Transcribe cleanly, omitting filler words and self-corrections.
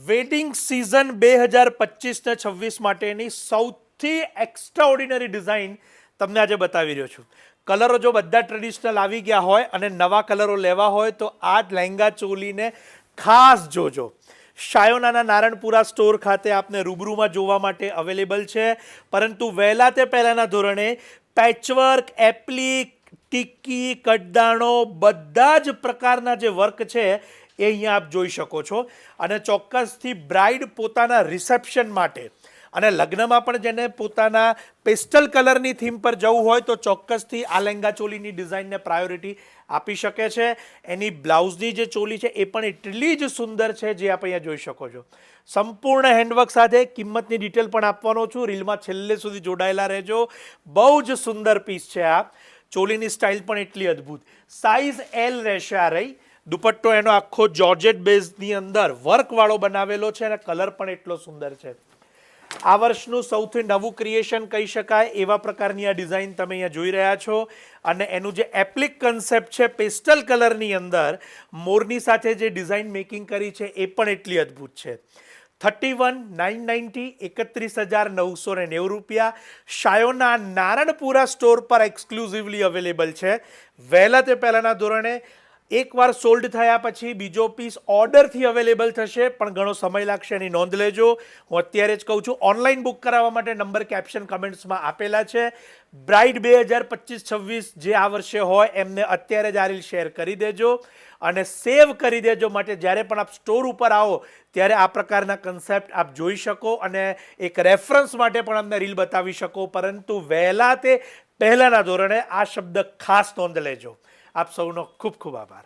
Wedding season 2025 ને 26 માટેની સૌથી એક્સ્ટ્રાઓર્ડિનરી ડિઝાઇન તમને આજે બતાવી રહ્યો છું. કલરો જો બધા ટ્રેડિશનલ આવી ગયા હોય અને નવા કલરો લેવા હોય તો આ લહેંગા ચોલીને ખાસ જોજો. શાયોનાના નારણપુરા સ્ટોર ખાતે આપને રૂબરૂમાં જોવા માટે અવેલેબલ છે, પરંતુ વહેલા તે પહેલાંના ધોરણે પેચવર્ક, એપ્લિક, ટિક્કી, કટદાણો બધા જ પ્રકારના જે વર્ક છે એ અહીંયા આપ જોઈ શકો છો. અને ચોક્કસથી બ્રાઇડ પોતાના રિસેપ્શન માટે અને લગ્નમાં પણ જેને પોતાના પેસ્ટલ કલરની થીમ પર જવું હોય તો ચોક્કસથી આ લહેંગા ચોલીની ડિઝાઇનને પ્રાયોરિટી આપી શકે છે. એની બ્લાઉઝની જે ચોલી છે એ પણ એટલી જ સુંદર છે જે આપ અહીંયા જોઈ શકો છો. સંપૂર્ણ હેન્ડવર્ક સાથે કિંમતની ડિટેલ પણ આપવાનો છું. રીલમાં છેલ્લે સુધી જોડાયેલા રહેજો. બહુ જ સુંદર પીસ છે આ. ચોલીની સ્ટાઇલ પણ એટલી અદ્ભુત. સાઇઝ એલ રહેશે આ રહી. દુપટ્ટો એનો આખો જોર્જેટ બેઝની અંદર વર્કવાળો બનાવેલો છે અને કલર પણ એટલો સુંદર છે. આ વર્ષનું સૌથી નવું ક્રિએશન કહી શકાય એવા પ્રકારની આ ડિઝાઇન તમે અહીંયા જોઈ રહ્યા છો. અને એનું જે એપ્લિક કન્સેપ્ટ છે પેસ્ટલ કલરની અંદર મોરની સાથે જે ડિઝાઇન મેકિંગ કરી છે એ પણ એટલી અદ્ભુત છે. 31,990 31,990 રૂપિયા શાયોના નારણપુરા સ્ટોર પર એક્સક્લુઝિવલી અવેલેબલ છે. વહેલા તે પહેલાંના ધોરણે એકવાર સોલ્ડ થયા પછી બીજો પીસ ઓર્ડરથી અવેલેબલ થશે, પણ ઘણો સમય લાગશે, એની નોંધ લેજો. હું અત્યારે જ કહું છું, ઓનલાઈન બુક કરાવવા માટે નંબર કેપ્શન કમેન્ટ્સમાં આપેલા છે. બ્રાઇડ 2025-26 જે આ વર્ષે હોય એમને અત્યારે જ આ રીલ શેર કરી દેજો અને સેવ કરી દેજો, માટે જ્યારે પણ આપ સ્ટોર ઉપર આવો ત્યારે આ પ્રકારના કન્સેપ્ટ આપ જોઈ શકો અને એક રેફરન્સ માટે પણ અમને રીલ બતાવી શકો. પરંતુ વહેલા તે પહેલાંના ધોરણે આ શબ્દ ખાસ નોંધ લેજો. આપ સૌનો ખૂબ ખૂબ આભાર.